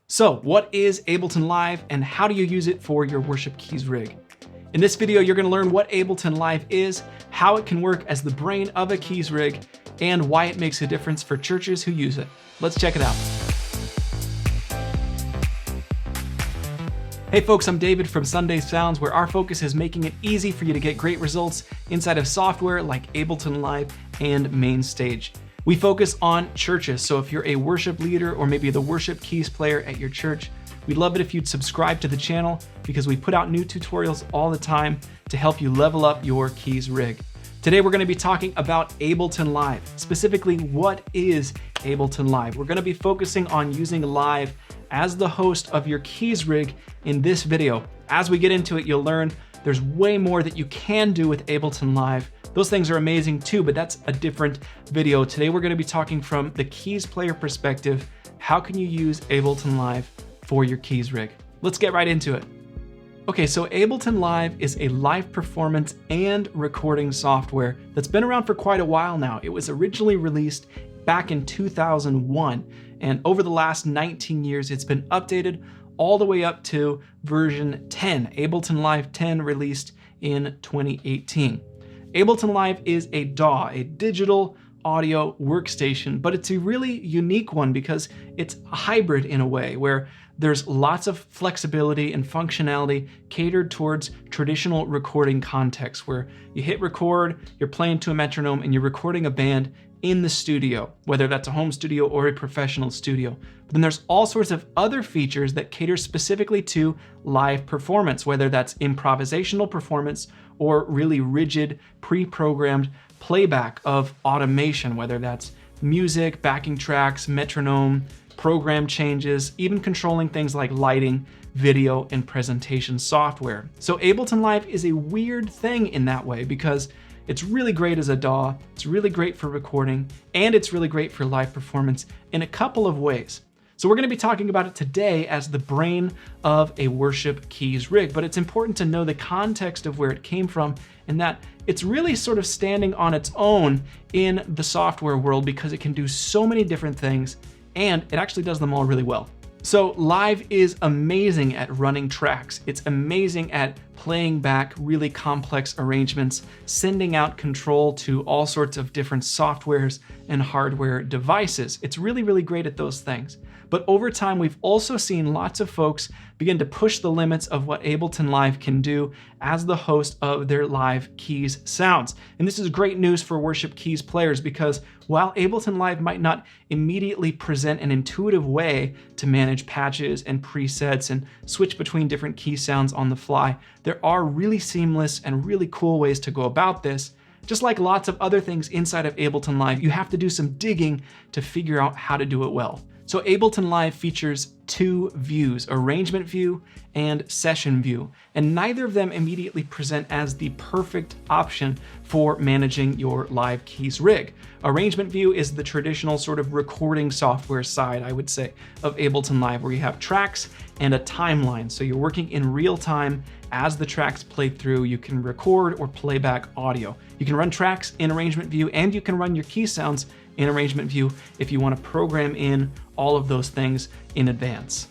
So what is Ableton Live and how do you use it for your worship keys rig? In this video, you're gonna learn what Ableton Live is, how it can work as the brain of a keys rig, and why it makes a difference for churches who use it. Let's check it out. Hey folks, I'm David from Sunday Sounds, where our focus is making it easy for you to get great results inside of software like Ableton Live and MainStage. We focus on churches, so if you're a worship leader or maybe the worship keys player at your church, we'd love it if you'd subscribe to the channel because we put out new tutorials all the time to help you level up your keys rig. Today we're going to be talking about Ableton Live. Specifically, what is Ableton Live? We're going to be focusing on using Live as the host of your keys rig in this video. As we get into it, you'll learn there's way more that you can do with Ableton Live. Those things are amazing too, but that's a different video. Today we're going to be talking from the keys player perspective. How can you use Ableton Live for your keys rig? Let's get right into it. Okay, so Ableton Live is a live performance and recording software that's been around for quite a while now. It was originally released back in 2001, and over the last 19 years, it's been updated all the way up to version 10, Ableton Live 10, released in 2018. Ableton Live is a DAW, a digital audio workstation, but it's a really unique one because it's a hybrid in a way where there's lots of flexibility and functionality catered towards traditional recording contexts where you hit record, you're playing to a metronome, and you're recording a band in the studio, whether that's a home studio or a professional studio. But then there's all sorts of other features that cater specifically to live performance, whether that's improvisational performance or really rigid, pre-programmed playback of automation, whether that's music, backing tracks, metronome, program changes, even controlling things like lighting, video, and presentation software. So Ableton Live is a weird thing in that way because it's really great as a DAW, it's really great for recording, and it's really great for live performance in a couple of ways. So we're going to be talking about it today as the brain of a worship keys rig, but it's important to know the context of where it came from and that it's really sort of standing on its own in the software world because it can do so many different things and it actually does them all really well. So Live is amazing at running tracks. It's amazing at playing back really complex arrangements, sending out control to all sorts of different softwares and hardware devices. It's really, really great at those things. But over time, we've also seen lots of folks begin to push the limits of what Ableton Live can do as the host of their live keys sounds. And this is great news for worship keys players because while Ableton Live might not immediately present an intuitive way to manage patches and presets and switch between different key sounds on the fly, there are really seamless and really cool ways to go about this. Just like lots of other things inside of Ableton Live, you have to do some digging to figure out how to do it well. So Ableton Live features two views, arrangement view and session view, and neither of them immediately present as the perfect option for managing your live keys rig. Arrangement view is the traditional sort of recording software side, I would say, of Ableton Live, where you have tracks and a timeline. So you're working in real time as the tracks play through. You can record or play back audio. You can run tracks in arrangement view and you can run your key sounds in arrangement view if you want to program in all of those things in advance.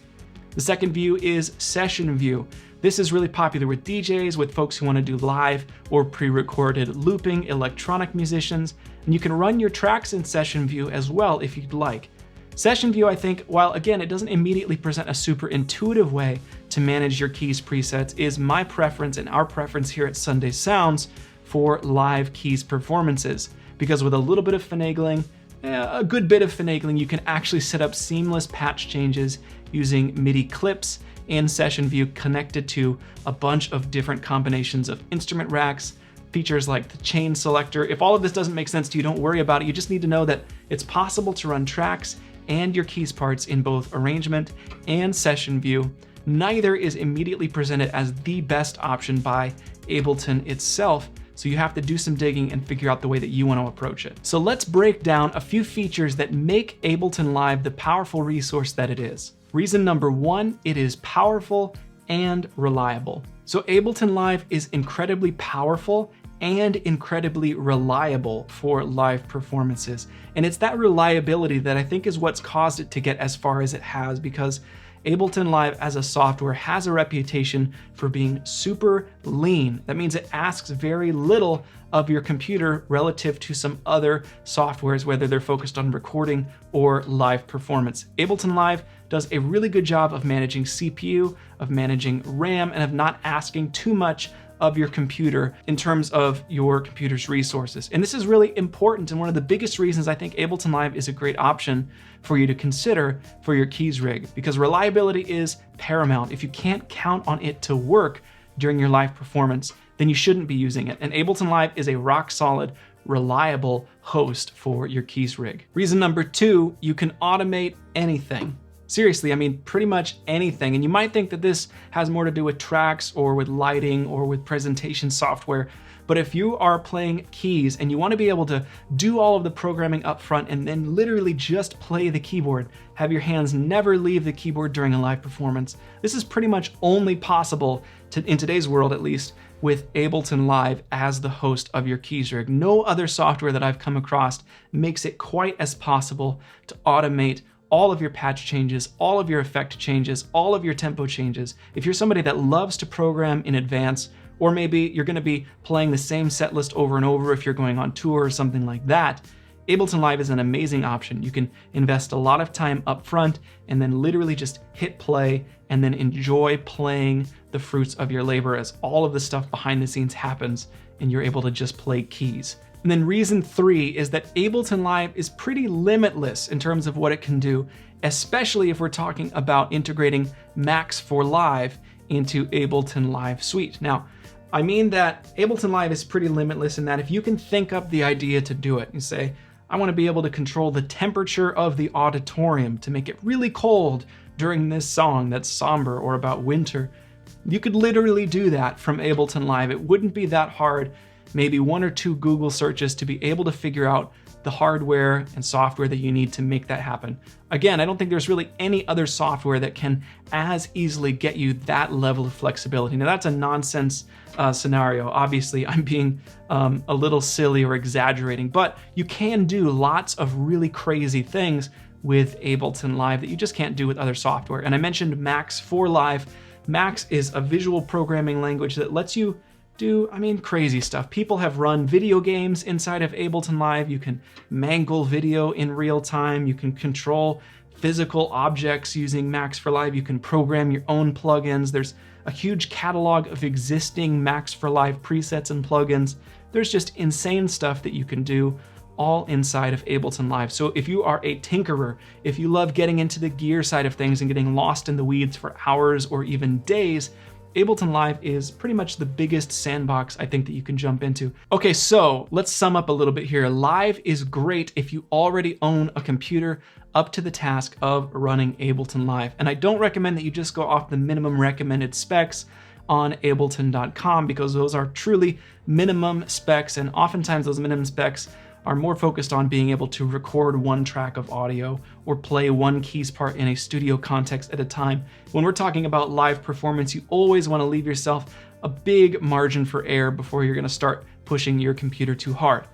The second view is session view. This is really popular with DJs, with folks who want to do live or pre-recorded looping, electronic musicians, and you can run your tracks in session view as well if you'd like. Session view, I think, while again, it doesn't immediately present a super intuitive way to manage your keys presets, is my preference and our preference here at Sunday Sounds for live keys performances. Because with a little bit of finagling, a good bit of finagling, you can actually set up seamless patch changes using MIDI clips in session view connected to a bunch of different combinations of instrument racks, features like the chain selector. If all of this doesn't make sense to you, don't worry about it. You just need to know that it's possible to run tracks and your keys parts in both arrangement and session view. Neither is immediately presented as the best option by Ableton itself, so you have to do some digging and figure out the way that you want to approach it. So let's break down a few features that make Ableton Live the powerful resource that it is. Reason number one, it is powerful and reliable. So Ableton Live is incredibly powerful and incredibly reliable for live performances. And it's that reliability that I think is what's caused it to get as far as it has, because Ableton Live as a software has a reputation for being super lean. That means it asks very little of your computer relative to some other softwares, whether they're focused on recording or live performance. Ableton Live does a really good job of managing CPU, of managing RAM, and of not asking too much of your computer in terms of your computer's resources. And this is really important, and one of the biggest reasons I think Ableton Live is a great option for you to consider for your keys rig, because reliability is paramount. If you can't count on it to work during your live performance, then you shouldn't be using it. And Ableton Live is a rock solid, reliable host for your keys rig. Reason number 2, you can automate anything. Seriously, I mean, pretty much anything. And you might think that this has more to do with tracks or with lighting or with presentation software. But if you are playing keys and you want to be able to do all of the programming up front and then literally just play the keyboard, have your hands never leave the keyboard during a live performance, this is pretty much only possible, in today's world at least, with Ableton Live as the host of your keys rig. No other software that I've come across makes it quite as possible to automate all of your patch changes, all of your effect changes, all of your tempo changes. If you're somebody that loves to program in advance, or maybe you're gonna be playing the same set list over and over if you're going on tour or something like that, Ableton Live is an amazing option. You can invest a lot of time up front and then literally just hit play and then enjoy playing the fruits of your labor as all of the stuff behind the scenes happens and you're able to just play keys. And then reason 3 is that Ableton Live is pretty limitless in terms of what it can do, especially if we're talking about integrating Max for Live into Ableton Live Suite. Now, I mean that Ableton Live is pretty limitless in that if you can think up the idea to do it and say, I want to be able to control the temperature of the auditorium to make it really cold during this song that's somber or about winter, you could literally do that from Ableton Live. It wouldn't be that hard. Maybe 1 or 2 Google searches to be able to figure out the hardware and software that you need to make that happen. Again, I don't think there's really any other software that can as easily get you that level of flexibility. Now that's a nonsense scenario. Obviously, I'm being a little silly or exaggerating, but you can do lots of really crazy things with Ableton Live that you just can't do with other software. And I mentioned Max for Live. Max is a visual programming language that lets you do, crazy stuff. People have run video games inside of Ableton Live. You can mangle video in real time. You can control physical objects using Max for Live. You can program your own plugins. There's a huge catalog of existing Max for Live presets and plugins. There's just insane stuff that you can do all inside of Ableton Live. So if you are a tinkerer, if you love getting into the gear side of things and getting lost in the weeds for hours or even days, Ableton Live is pretty much the biggest sandbox I think that you can jump into. Okay, so let's sum up a little bit here. Live is great if you already own a computer up to the task of running Ableton Live. And I don't recommend that you just go off the minimum recommended specs on ableton.com, because those are truly minimum specs, and oftentimes those minimum specs are more focused on being able to record 1 track of audio or play 1 keys part in a studio context at a time. When we're talking about live performance, you always want to leave yourself a big margin for error before you're going to start pushing your computer too hard.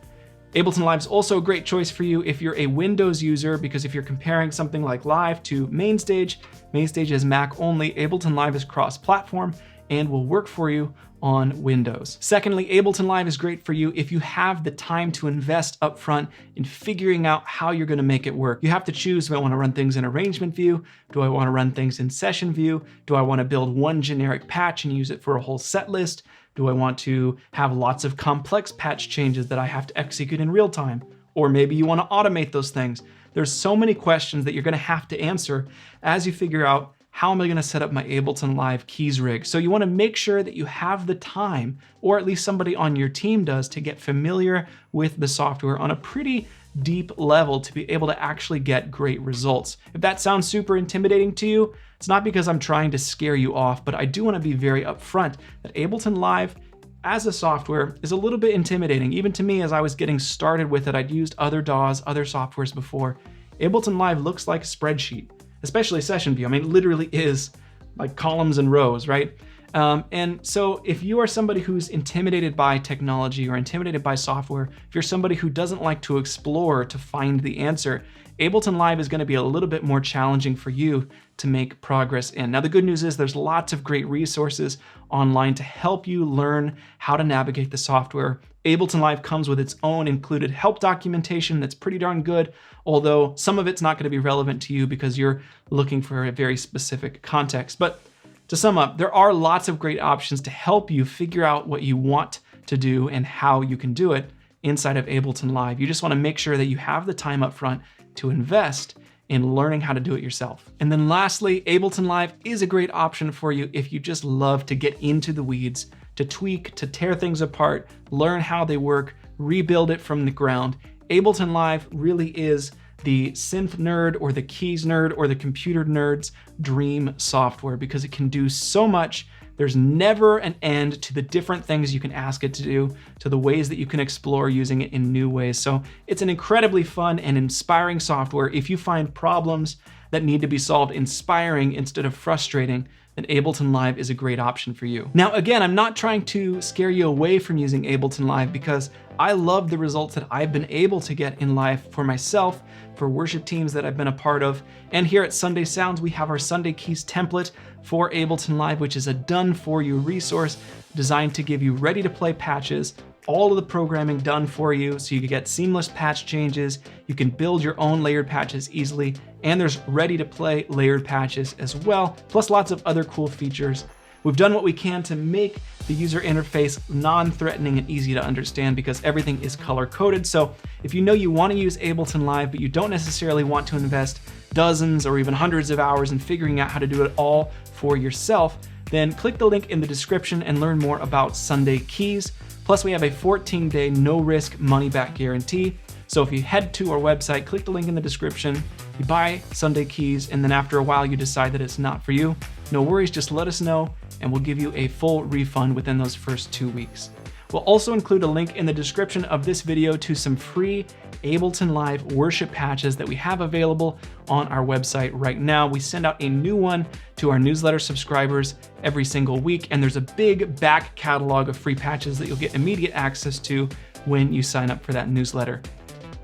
Ableton Live is also a great choice for you if you're a Windows user, because if you're comparing something like Live to MainStage, MainStage is Mac only, Ableton Live is cross-platform and will work for you on Windows. Secondly, Ableton Live is great for you if you have the time to invest upfront in figuring out how you're gonna make it work. You have to choose, do I wanna run things in arrangement view? Do I wanna run things in session view? Do I wanna build 1 generic patch and use it for a whole set list? Do I want to have lots of complex patch changes that I have to execute in real time? Or maybe you wanna automate those things. There's so many questions that you're gonna have to answer as you figure out, how am I gonna set up my Ableton Live keys rig? So you wanna make sure that you have the time, or at least somebody on your team does, to get familiar with the software on a pretty deep level to be able to actually get great results. If that sounds super intimidating to you, it's not because I'm trying to scare you off, but I do wanna be very upfront that Ableton Live as a software is a little bit intimidating. Even to me, as I was getting started with it, I'd used other DAWs, other softwares before. Ableton Live looks like a spreadsheet, especially session view. It literally is like columns and rows, right? And so if you are somebody who's intimidated by technology or intimidated by software, if you're somebody who doesn't like to explore to find the answer, Ableton Live is going to be a little bit more challenging for you to make progress in. Now, the good news is there's lots of great resources online to help you learn how to navigate the software. Ableton Live comes with its own included help documentation that's pretty darn good, although some of it's not going to be relevant to you because you're looking for a very specific context. But to sum up, there are lots of great options to help you figure out what you want to do and how you can do it inside of Ableton Live. You just want to make sure that you have the time up front to invest in learning how to do it yourself. And then lastly, Ableton Live is a great option for you if you just love to get into the weeds, to tweak, to tear things apart, learn how they work, rebuild it from the ground. Ableton Live really is the synth nerd or the keys nerd or the computer nerd's dream software because it can do so much. There's never an end to the different things you can ask it to do, to the ways that you can explore using it in new ways. So it's an incredibly fun and inspiring software. If you find problems that need to be solved inspiring instead of frustrating, then Ableton Live is a great option for you. Now, again, I'm not trying to scare you away from using Ableton Live because I love the results that I've been able to get in live for myself, for worship teams that I've been a part of. And here at Sunday Sounds, we have our Sunday Keys template for Ableton Live, which is a done-for-you resource designed to give you ready-to-play patches, all of the programming done for you so you can get seamless patch changes, you can build your own layered patches easily, and there's ready-to-play layered patches as well, plus lots of other cool features. We've done what we can to make the user interface non-threatening and easy to understand because everything is color-coded. So if you know you want to use Ableton Live, but you don't necessarily want to invest dozens or even hundreds of hours in figuring out how to do it all for yourself, then click the link in the description and learn more about Sunday Keys. Plus, we have a 14-day no-risk money-back guarantee. So if you head to our website, click the link in the description, you buy Sunday Keys, and then after a while you decide that it's not for you, no worries, just let us know and we'll give you a full refund within those first 2 weeks. We'll also include a link in the description of this video to some free Ableton Live worship patches that we have available on our website right now. We send out a new one to our newsletter subscribers every single week, and there's a big back catalog of free patches that you'll get immediate access to when you sign up for that newsletter.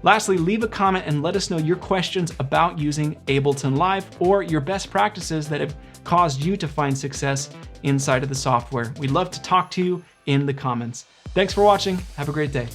Lastly, leave a comment and let us know your questions about using Ableton Live or your best practices that have caused you to find success inside of the software. We'd love to talk to you in the comments. Thanks for watching. Have a great day.